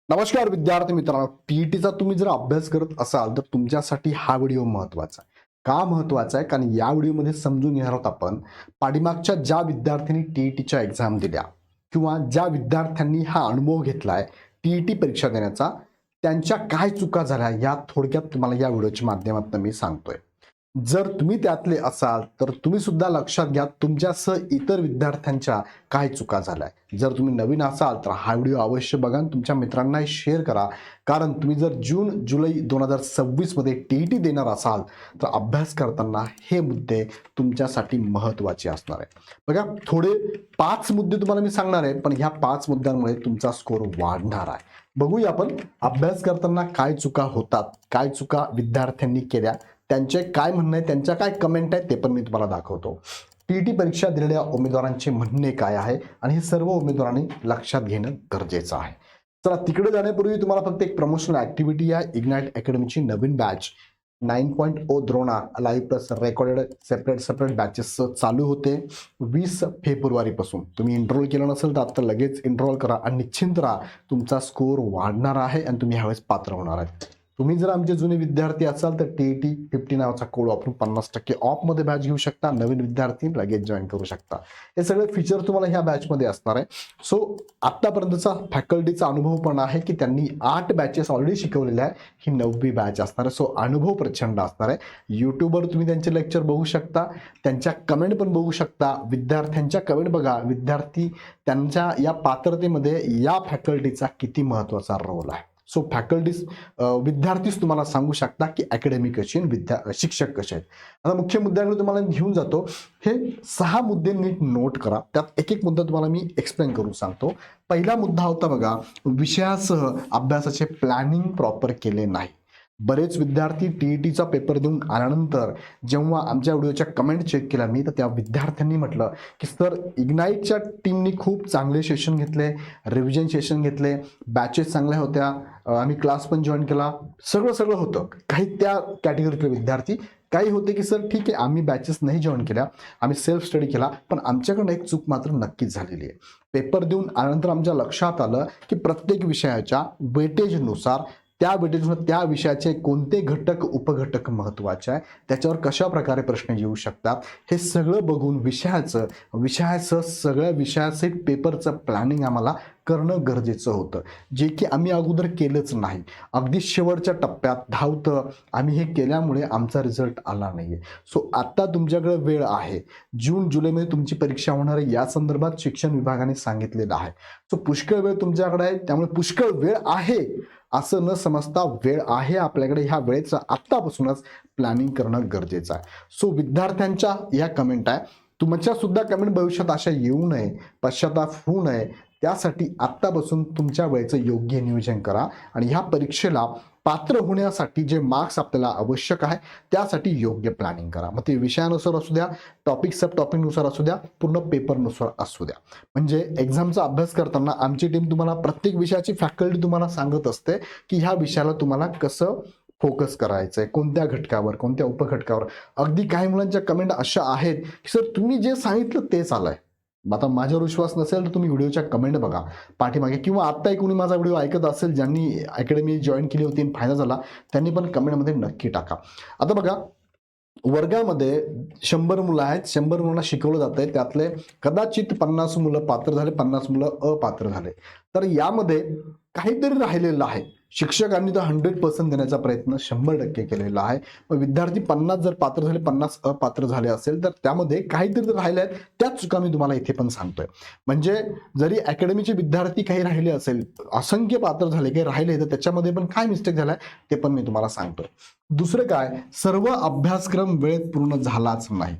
नमस्कार विद्यार्थी मित्रांनो, टीईटीचा तुम्ही जर अभ्यास करत असाल तर तुमच्यासाठी हा व्हिडिओ महत्त्वाचा आहे. का महत्त्वाचा आहे? कारण या व्हिडिओमध्ये समजून घेणार आहोत आपण पाठीमागच्या ज्या विद्यार्थ्यांनी टीईटीच्या एक्झाम दिल्या किंवा ज्या विद्यार्थ्यांनी हा अनुभव घेतलाय टीईटी परीक्षा देण्याचा, त्यांच्या काय चुका झाल्या या थोडक्यात तुम्हाला या व्हिडिओच्या माध्यमातून मी सांगतोय. जर तुम्ही त्यातले असाल तर तुम्ही सुद्धा लक्षात घ्या तुमच्यासह इतर विद्यार्थ्यांच्या काय चुका झाल्या. जर तुम्ही नवीन असाल तर हा व्हिडिओ अवश्य बघा आणि तुमच्या मित्रांना शेअर करा. कारण तुम्ही जर जून जुलै 2026 मध्ये टीईटी देणार असाल तर अभ्यास करताना हे मुद्दे तुमच्यासाठी महत्त्वाचे असणार आहे. बघा, थोडे 5 मुद्दे तुम्हाला मी सांगणार आहे, पण ह्या 5 मुद्द्यांमुळे तुमचा स्कोर वाढणार आहे. बघूया आपण अभ्यास करताना काय चुका होतात, काय चुका विद्यार्थ्यांनी केल्या, त्यांचे काय म्हणणं आहे, त्यांच्या काय कमेंट आहेत ते पण मी तुम्हाला दाखवतो. टीईटी परीक्षा दिलेल्या उमेदवारांचे म्हणणे काय आहे आणि हे सर्व उमेदवारांनी लक्षात घेणं गरजेचं आहे. चला, तिकडे जाण्यापूर्वी तुम्हाला फक्त एक प्रमोशनल ऍक्टिव्हिटी आहे. इग्नाइट अकॅडमीची नवीन batch 9.0 Drona live plus recorded separate batches चालू होते 20 फेब्रुवारीपासून. तुम्ही एनरोल केलं नसेल तर आता लगेच एनरोल करा आणि निश्चिंत राहा, तुमचा स्कोर वाढणार आहे आणि तुम्ही ह्यावेळेस पात्र होणार आहे. तुम्ही जर आमचे जुने विद्यार्थी असाल तर टीईटी 50 नावाचा कोड वापरून 50% ऑफ मध्ये बॅच घेऊ शकता. नवीन विद्यार्थी लगेच जॉईन करू शकता. हे सगळे फीचर तुम्हाला ह्या बॅचमध्ये असणार आहे. सो आतापर्यंतचा फॅकल्टीचा अनुभव पण आहे की त्यांनी 8 बॅचेस ऑलरेडी शिकवलेल्या आहे. ही 9वी बॅच असणार आहे. सो अनुभव प्रचंड असणार आहे. युट्यूबवर तुम्ही त्यांचे लेक्चर बघू शकता, त्यांच्या कमेंट पण बघू शकता. विद्यार्थ्यांच्या कमेंट बघा, विद्यार्थी त्यांच्या या पात्रतेमध्ये या फॅकल्टीचा किती महत्त्वाचा रोल आहे. सो फॅकल्टीज विद्यार्थीच तुम्हाला सांगू शकता की अकॅडमी कशी आणि शिक्षक कसे आहेत. आता मुख्य मुद्द्याकडे तुम्हाला घेऊन जातो. हे 6 मुद्दे नीट नोट करा. त्यात एक एक मुद्दा तुम्हाला मी एक्सप्लेन करून सांगतो. पहिला मुद्दा होता बघा, विषयासह अभ्यासाचे प्लॅनिंग प्रॉपर केले नाही. बरेच विद्यार्थी टीईटीचा पेपर देऊन आल्यानंतर जेव्हा आमच्या व्हिडिओच्या कमेंट चेक केल्या मी, तर त्या विद्यार्थ्यांनी म्हटलं की सर, इग्नाइटच्या टीमनी खूप चांगले सेशन घेतले, रिव्हिजन सेशन घेतले, बॅचेस चांगल्या होत्या, आम्ही क्लास पण जॉईन केला, सगळं होतं. काही त्या कॅटेगरीतले विद्यार्थी काही होते की सर ठीक आहे, आम्ही बॅचेस नाही जॉईन केल्या, आम्ही सेल्फ स्टडी केला, पण आमच्याकडनं एक चूक मात्र नक्कीच झालेली आहे. पेपर देऊन आल्यानंतर आमच्या लक्षात आलं की प्रत्येक विषयाच्या वेटेजनुसार त्या विषयाचे कोणते घटक उपघटक महत्त्वाचे आहे, त्याच्यावर कशा प्रकारे प्रश्न येऊ शकतात, हे सगळं बघून विषयाचं सगळ्या विषयाचे पेपरचं प्लॅनिंग आम्हाला करणं गरजेचं होतं, जे की आम्ही अगोदर केलंच नाही. अगदी शेवटच्या टप्प्यात धावतं आम्ही हे केल्यामुळे आमचा रिझल्ट आला नाही आहे. सो आत्ता तुमच्याकडे वेळ आहे. जून जुलैमध्ये तुमची परीक्षा होणार आहे, या संदर्भात शिक्षण विभागाने सांगितलेलं आहे. सो पुष्कळ वेळ तुमच्याकडे आहे, त्यामुळे पुष्कळ वेळ आहे असं न समजता वेळ आहे आपल्याकडे, ह्या वेळेचं आत्तापासूनच प्लॅनिंग करणं गरजेचं आहे. सो विद्यार्थ्यांच्या या कमेंट आहे, तुमच्या सुद्धा कमेंट भविष्यात अशा येऊ नये, पश्चाताप होऊ नये, त्यासाठी आत्तापासून तुमच्या वेळेचं योग्य नियोजन करा आणि ह्या परीक्षेला पात्र होण्यासाठी जे मार्क्स आपल्याला आवश्यक आहे त्यासाठी योग्य प्लॅनिंग करा. मग ते विषयानुसार असू द्या, सब टॉपिकनुसार असू द्या, पूर्ण पेपरनुसार असू द्या. म्हणजे एक्झामचा अभ्यास करताना आमची टीम तुम्हाला प्रत्येक विषयाची फॅकल्टी तुम्हाला सांगत असते की ह्या विषयाला तुम्हाला कसं फोकस करायचंय, कोणत्या घटकावर, कोणत्या उपघटकावर. अगदी काही मुलांच्या कमेंट अशा आहेत की सर तुम्ही जे सांगितलं तेच आलंय. आता माझ्यावर विश्वास नसेल तर तुम्ही व्हिडिओच्या कमेंट बघा पाठीमागे, किंवा आत्ताही कोणी माझा व्हिडिओ ऐकत असेल ज्यांनी अकॅडमी जॉईन केली होती आणि फायदा झाला, त्यांनी पण कमेंटमध्ये नक्की टाका. आता बघा, वर्गामध्ये 100 मुलं आहेत, 100 मुलांना शिकवलं जात आहे, त्यातले कदाचित 50 मुलं पात्र झाले, 50 मुलं अपात्र झाले. तर यामध्ये काहीतरी राहिलेलं आहे. शिक्षकांनी तर 100% देण्याचा प्रयत्न 100% केलेला आहे. मग विद्यार्थी 50 जर पात्र झाले, 50 अपात्र झाले असेल तर त्यामध्ये काहीतरी तर राहिले आहेत. त्याच चुका मी तुम्हाला इथे पण सांगतोय. म्हणजे जरी अकॅडमीचे विद्यार्थी काही राहिले असेल, असंख्य पात्र झाले, काही राहिले, तर त्याच्यामध्ये पण काय मिस्टेक झालाय ते पण मी तुम्हाला सांगतोय. दुसरं काय, सर्व अभ्यासक्रम वेळेत पूर्ण झालाच नाही.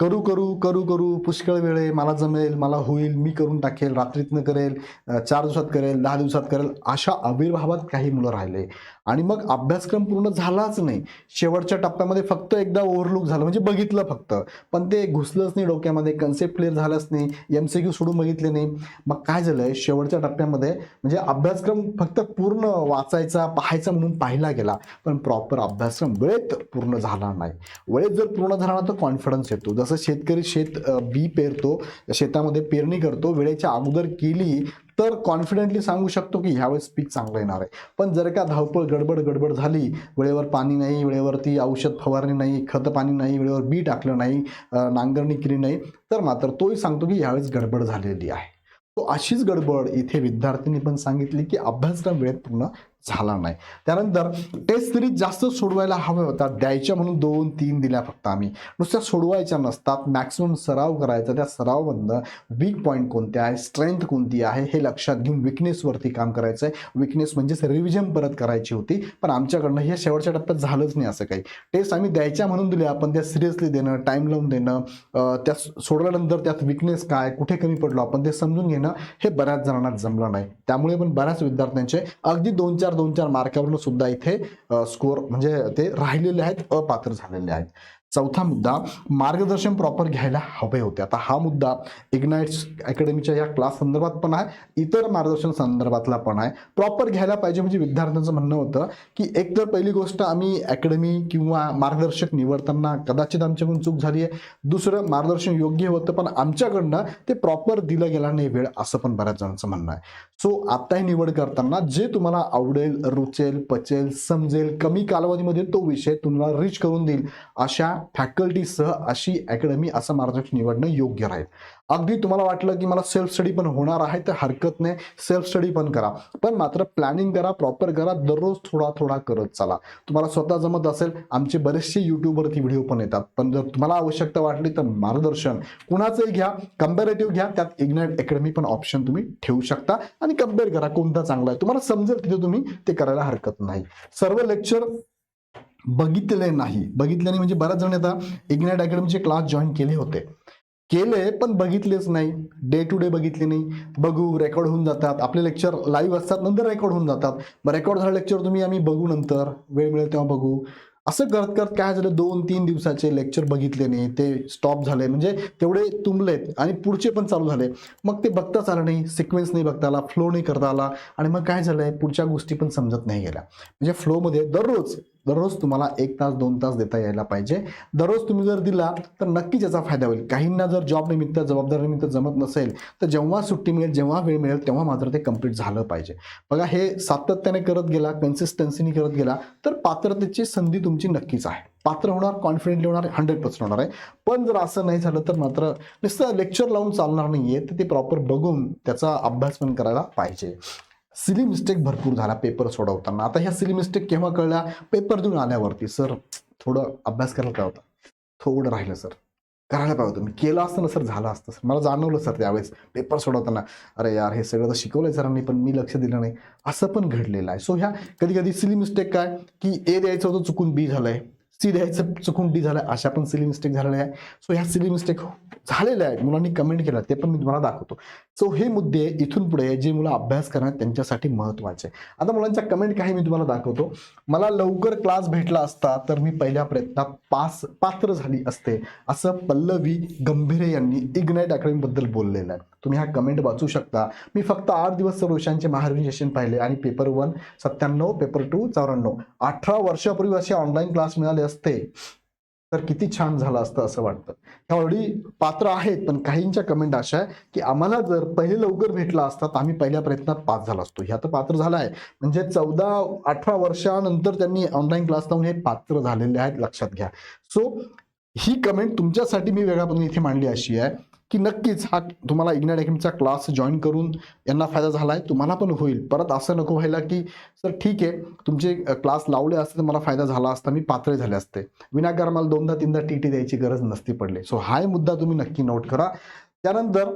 करू पुष्कळ वेळ आहे, मला जमेल, मला होईल, मी करून टाकेल, रात्रीतनं करेल, 4 दिवसात करेल, 10 दिवसात करेल, अशा आविर्भावात काही मुलं राहिले आणि मग अभ्यासक्रम पूर्ण झालाच नाही. शेवटच्या टप्प्यामध्ये फक्त एकदा ओव्हरलुक झालं, म्हणजे बघितलं फक्त, पण ते घुसलंच नाही डोक्यामध्ये, कन्सेप्ट क्लिअर झालाच नाही, MCQ सोडून बघितले नाही. मग काय झालंय, शेवटच्या टप्प्यामध्ये म्हणजे अभ्यासक्रम फक्त पूर्ण वाचायचा, पाहायचा म्हणून पाहिला गेला, पण प्रॉपर अभ्यासक्रम वेळेत पूर्ण झाला नाही. वेळेत जर पूर्ण झाला ना तर कॉन्फिडन्स येतो. जसं शेतकरी बी पेरतो, शेतामध्ये पेरणी करतो, वेळेच्या अगोदर केली तर कॉन्फिडेंटली सांगू शकतो की ह्यावेळेस पीक चांगलं येणार आहे. पण जर का धावपळ गडबड झाली, वेळेवर पाणी नाही, वेळेवरती औषध फवारणी नाही, खत पाणी नाही, वेळेवर बी टाकलं नाही, नांगरणी केली नाही, तर मात्र तोही सांगतो की यावेळेस गडबड झालेली आहे. तो अशीच गडबड इथे विद्यार्थ्यांनी पण सांगितली की अभ्यासक्रम वेळेत पूर्ण झाला नाही. त्यानंतर टेस्ट सिरीज जास्त सोडवायला हव्या होत्या, द्यायच्या म्हणून 2-3 दिल्या फक्त आम्ही, नुसत्या सोडवायच्या नसतात. मॅक्सिमम सराव करायचा, त्या सरावमधनं वीक पॉईंट कोणते आहे, स्ट्रेंथ कोणती आहे हे लक्षात घेऊन विकनेसवरती काम करायचं आहे. विकनेस म्हणजेच रिव्हिजन परत करायची होती, पण आमच्याकडनं हे शेवटच्या टप्प्यात झालंच नाही. असं काही टेस्ट आम्ही द्यायच्या म्हणून दिल्या, पण त्या सिरियसली देणं, टाईम लावून देणं, त्या सोडल्यानंतर त्यात विकनेस काय, कुठे कमी पडलो आपण ते समजून घेणं, हे बऱ्याच जणांना जमलं नाही. त्यामुळे पण बऱ्याच विद्यार्थ्यांचे अगदी 2-4 मार्कावरून सुद्धा इथे स्कोअर म्हणजे ते राहिलेले आहेत, अपात्र झालेले आहेत. चौथा मुद्दा, मार्गदर्शन प्रॉपर घ्यायला हवे होते. आता हा मुद्दा इग्नाइट्स अकॅडमीच्या या क्लास संदर्भात पण आहे, इतर मार्गदर्शन संदर्भातला पण आहे. प्रॉपर घ्यायला पाहिजे. म्हणजे विद्यार्थ्यांचं म्हणणं होतं की एक तर पहिली गोष्ट, आम्ही अकॅडमी किंवा मार्गदर्शक निवडताना कदाचित आमच्याकडून चूक झाली आहे. दुसरं, मार्गदर्शन योग्य होतं पण आमच्याकडनं ते प्रॉपर दिलं गेलं नाही वेळ, असं पण बऱ्याच जणांचं म्हणणं आहे. सो आत्ताही निवड करताना जे तुम्हाला आवडेल, रुचेल, पचेल, समजेल, कमी कालावधीमध्ये तो विषय तुम्हाला रीच करून देईल अशा फॅकल्टीसह अशी अकॅडमी, असं मार्गदर्शक निवडणं योग्य राहील. अगदी तुम्हाला वाटलं की मला सेल्फ स्टडी पण होणार आहे तर हरकत नाही, सेल्फ स्टडी पण करा, पण मात्र प्लॅनिंग करा, प्रॉपर करा, दररोज थोडा थोडा करत चला. तुम्हाला स्वतः जमत असेल, आमचे बरेचसे युट्यूबवरती व्हिडिओ पण येतात, पण जर तुम्हाला आवश्यकता वाटली तर मार्गदर्शन कुणाचंही घ्या, कंपॅरेटिव्ह घ्या, त्यात इग्नाइट अकॅडमी पण ऑप्शन तुम्ही ठेवू शकता आणि कम्पेअर करा कोणता चांगला आहे, तुम्हाला समजेल तिथे तुम्ही ते करायला हरकत नाही. सर्व लेक्चर बघितले नाही म्हणजे बऱ्याच जण आता इग्नाइट अकॅडमीचे क्लास जॉईन केले पण बघितलेच नाही, डे टू डे बघितले नाही. बघू, रेकॉर्ड होऊन जातात, आपले लेक्चर लाईव्ह असतात, नंतर रेकॉर्ड होऊन जातात. मग रेकॉर्ड झालं लेक्चर तुम्ही आम्ही बघू, नंतर वेळ मिळेल तेव्हा बघू, असं करत करत काय झालं, 2-3 दिवसाचे लेक्चर बघितले नाही, ते स्टॉप झाले, म्हणजे तेवढे तुंबलेत आणि पुढचे पण चालू झाले. मग ते बघताच आलं नाही, सिक्वेन्स नाही बघता आला, फ्लो नाही करता आला, आणि मग काय झालंय, पुढच्या गोष्टी पण समजत नाही गेल्या. म्हणजे फ्लोमध्ये दररोज तुम्हाला 1 तास 2 तास देता यायला पाहिजे. दररोज तुम्ही जर दिला तर नक्कीच याचा फायदा होईल. काहींना जर जॉब निमित्त, जबाबदारीनिमित्त जमत नसेल तर जेव्हा सुट्टी मिळेल, जेव्हा वेळ मिळेल तेव्हा मात्र ते कंप्लीट झालं पाहिजे. बघा, हे सातत्याने करत गेला, कन्सिस्टन्सीने करत गेला तर पात्रतेची संधी तुमची नक्कीच आहे. पात्र होणार, कॉन्फिडेंटली होणार, 100% होणार आहे. पण जर असं नाही झालं तर मात्र नुसतं लेक्चर लावून चालणार नाहीये, तर ते प्रॉपर बघून त्याचा अभ्यास पण करायला पाहिजे. सिली मिस्टेक भरपूर झाला पेपर सोडवताना. आता ह्या सिली मिस्टेक केव्हा कळल्या, पेपर देऊन आल्यावरती. सर थोडं अभ्यास करायला काय होतं, थोडं राहिलं सर, करायला पाहिजे होतं, मी केलं असतं ना सर, झालं असतं सर, मला जाणवलं सर त्यावेळेस पेपर सोडवताना, अरे यार हे सगळं तर शिकवलंय सरांनी पण मी लक्ष दिलं नाही, असं पण घडलेलं आहे. सो ह्या कधी कधी सिली मिस्टेक काय की ए द्यायचं होतं चुकून बी झालंय, सी द्यायचं चुकून डी झालंय, अशा पण सिली मिस्टेक झालेल्या आहे. सो ह्या सिली मिस्टेक झालेल्या आहेत, मुलांनी कमेंट केला, ते पण मी तुम्हाला दाखवतो. सो हे मुद्दे इथून पुढे जे मुलं अभ्यास करणार त्यांच्यासाठी महत्वाचे. आता मुलांच्या कमेंट काही मी तुम्हाला दाखवतो. मला लवकर क्लास भेटला असता तर मी पहिल्या प्रयत्नात पात्र झाली असते, असं पल्लवी गंभीरे यांनी इग्नाइट अकॅडमी बद्दल बोललेलं आहे. तुम्ही हा कमेंट वाचू शकता. मी फक्त 8 दिवस सर्व विषयांचे महारिव्हिजन सेशन पाहिले आणि पेपर 1 97, पेपर 2 94. 18 वर्षापूर्वी असे ऑनलाईन क्लास मिळाले असते तर किती छान झालं असतं असं वाटतं. ऑलरेडी पात्र आहेत, पण काहींच्या कमेंट अशा आहे की आम्हाला जर पहिले लवकर भेटला असता तर आम्ही पहिल्या प्रयत्नात पास झाला असतो. ह्या तर पात्र झाला आहे, म्हणजे 14-18 वर्षानंतर त्यांनी ऑनलाईन क्लास लावून हे पात्र झालेले आहेत, लक्षात घ्या. सो ही कमेंट तुमच्यासाठी मी वेगळ्या पद्धतीने इथे मांडली अशी आहे की नक्कीच हा तुम्हाला इग्नाइट अकॅडमीचा क्लास जॉईन करून यांना फायदा झालाय, तुम्हाला पण होईल. परत असं नको व्हायला की सर ठीक आहे तुमचे क्लास लावले असते तर मला फायदा झाला असता, मी पात्र झाले असते, विनाकारण मला 2दा-3दा टीटी द्यायची गरज नसती पडली. सो हा मुद्दा तुम्ही नक्की नोट करा. त्यानंतर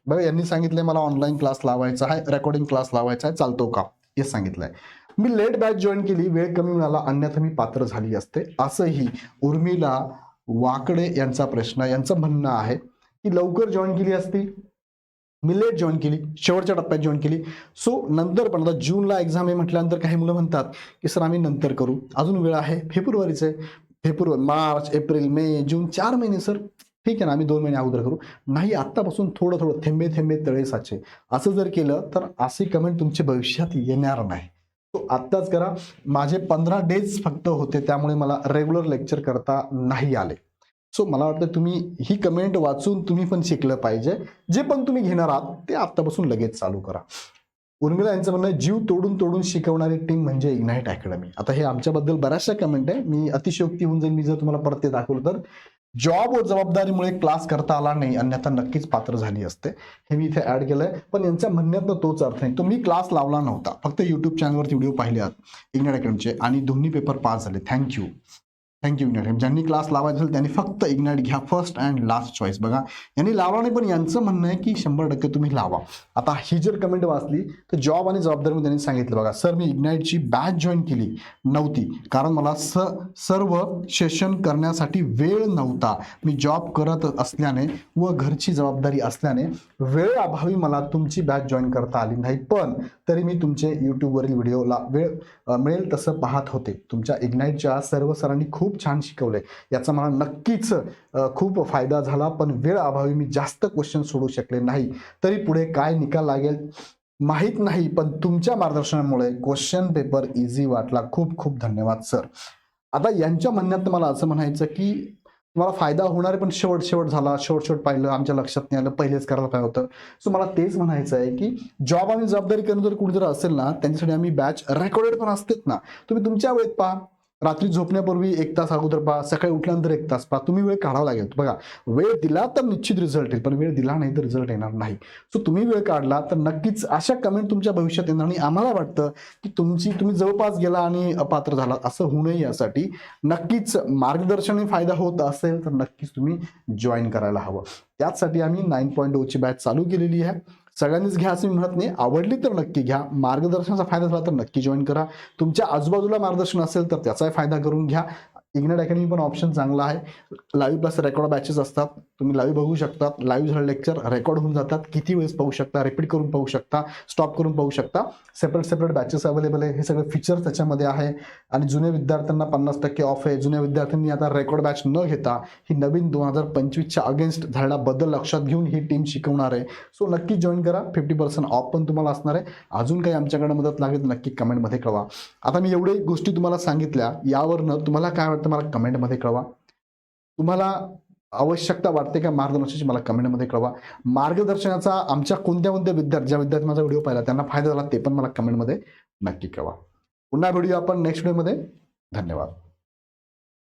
बघा, यांनी सांगितलंय मला ऑनलाईन क्लास लावायचा आहे, रेकॉर्डिंग क्लास लावायचा आहे, चालतो का, हे सांगितलंय. मी लेट बॅच जॉईन केली, वेळ कमी मिळाला, अन्यथा मी पात्र झाली असते, असंही उर्मिला वाकडे यांचा प्रश्न, यांचं म्हणणं आहे की लवकर जॉईन केली असती, मी लेट जॉईन केली, शेवटच्या टप्प्यात जॉईन केली. सो नंतर पण आता जूनला एक्झाम आहे म्हटल्यानंतर काही मुलं म्हणतात की सर आम्ही नंतर करू, अजून वेळ आहे, फेब्रुवारीच आहे, फेब्रुवारी, मार्च, एप्रिल, मे, जून, 4 महिने सर, ठीक आहे ना, आम्ही 2 महिने अगोदर करू. नाही, आत्तापासून थोडं थोडं, थेंबे थेंबे तळे साचे, असं जर केलं तर अशी कमेंट तुमच्या भविष्यात येणार नाही. तो आत्ताच करा. माझे 15 डेज फक्त होते, त्यामुळे मला रेग्युलर लेक्चर करता नाही आले. सो मला वाटतं तुम्ही ही कमेंट वाचून तुम्ही पण शिकलं पाहिजे. जे पण तुम्ही घेणार आहात ते आत्तापासून लगेच चालू करा. उर्मिला यांचं म्हणणं आहे, जीव तोडून तोडून शिकवणारी टीम म्हणजे इग्नाइट अकॅडमी. आता हे आमच्याबद्दल बऱ्याचशा कमेंट आहे. मी अतिशयोक्ती होऊन जाईल मी जर तुम्हाला परत ते दाखवलं तर. जॉब व जबाबदारीमुळे क्लास करता आला नाही, अन्यथा नक्कीच पात्र झाली असते. हे मी इथे ऍड केलंय. पण यांच्या म्हणण्यातनं तोच अर्थ नाही. तो मी क्लास लावला नव्हता, फक्त युट्यूब चॅनलवरती व्हिडिओ पाहिले आहेत इग्नाइट अकॅडमीचे आणि दोन्ही पेपर पास झाले. Thank you ignite. ज्यांनी क्लास लावायचा असेल त्यांनी फक्त इग्नाइट घ्या, फर्स्ट अँड लास्ट चॉईस. बघा, यांनी लावला नाही, पण यांचं म्हणणं आहे की 100% तुम्ही लावा. आता ही जर कमेंट वाचली तर जॉब आणि जबाबदारीमध्ये त्यांनी सांगितलं, बघा सर मी इग्नाइटची बॅच जॉईन केली नव्हती कारण मला सर्व सेशन करण्यासाठी वेळ नव्हता. मी जॉब करत असल्याने व घरची जबाबदारी असल्याने वेळ अभावी मला तुमची बॅच जॉईन करता आली नाही, पण तरी मी तुमचे यूट्यूबवरील व्हिडिओला वेळ मिळेल तसं पाहत होते. तुमच्या इग्नाइटच्या सर्व सरांनी खूप छान शिकवले, याचा मला नक्कीच खूप फायदा झाला, पण वेळ अभावी मी जास्त क्वेश्चन सोडू शकले नाही. तरी पुढे काय निकाल लागेल माहीत नाही, पण तुमच्या मार्गदर्शनामुळे क्वेश्चन पेपर इझी वाटला. खूप खूप धन्यवाद सर. आता यांच्या म्हणण्यात मला असं म्हणायचं की तुम्हाला फायदा होणार, पण शेवट झाला, शेवट पाहिलं, आमच्या लक्षात नाही आलं, पहिलेच करायला पाहिजे होतं. सो मला तेच म्हणायचं आहे की जॉब आणि जबाबदारी करणं जर कुणी जर असेल ना, त्यांच्यासाठी आम्ही बॅच रेकॉर्डेड पण असतेच ना. तुम्ही तुमच्या वेळेत पहा, रात्री झोपण्यापूर्वी 1 तास अगोदर पहा, सकाळी उठल्यानंतर 1 तास पहा. तुम्ही वेळ काढावा लागेल. बघा, वेळ दिला तर निश्चित रिझल्ट येईल, पण वेळ दिला नाही तर रिझल्ट येणार नाही. सो तुम्ही वेळ काढला तर नक्कीच अशा कमेंट तुमच्या भविष्यात येणार. आणि आम्हाला वाटतं की तुम्ही जवळपास गेला आणि अपात्र झाला असं होऊ नये, यासाठी नक्कीच मार्गदर्शनाने फायदा होत असेल तर नक्कीच तुम्ही जॉईन करायला हवं. त्याचसाठी आम्ही 9.0 ची बॅच चालू केलेली आहे. सगळ्यांनीच घ्या असं मी म्हणत नाही, आवडली तर नक्की घ्या. मार्गदर्शनाचा फायदा झाला तर नक्की जॉईन करा. तुमच्या आजूबाजूला मार्गदर्शन असेल तर त्याचाही फायदा करून घ्या. इग्नाइट अकॅडमी पण ऑप्शन चांगला आहे. लाईव्ह प्लस रेकॉर्ड बॅचेस असतात. तुम्ही लाईव्ह बघू शकता. लाईव्ह झालेले लेक्चर रेकॉर्ड होऊन जातात. किती वेळेस पाहू शकता, रिपीट करून पाहू शकता, स्टॉप करून पाहू शकता. सेपरेट बॅचेस अवेलेबल आहे. हे सगळे फीचर्स त्याच्यामध्ये आहे. आणि जुन्या विद्यार्थ्यांना 50% ऑफ आहे. जुन्या विद्यार्थ्यांनी आता रेकॉर्ड बॅच न घेता ही नवीन 2025च्या अगेन्स्ट झालेला बदल लक्षात घेऊन ही टीम शिकवणार आहे. सो नक्की जॉईन करा. 50% ऑफ पण तुम्हाला असणार आहे. अजून काही आमच्याकडे मदत लागेल तर नक्की कमेंटमध्ये कळवा. आता मी एवढे गोष्टी तुम्हाला सांगितल्या, यावरनं तुम्हाला काय वाटतं मला कमेंटमध्ये कळवा. तुम्हाला आवश्यकता वाटते का मार्गदर्शनाची, मला कमेंटमध्ये कळवा. मार्गदर्शनाचा आमच्या कोणत्या ज्या विद्यार्थी माझा व्हिडिओ पाहिला त्यांना फायदा झाला ते पण मला कमेंटमध्ये नक्की कळवा. पुन्हा भेटूया आपण नेक्स्ट व्हिडिओमध्ये. धन्यवाद.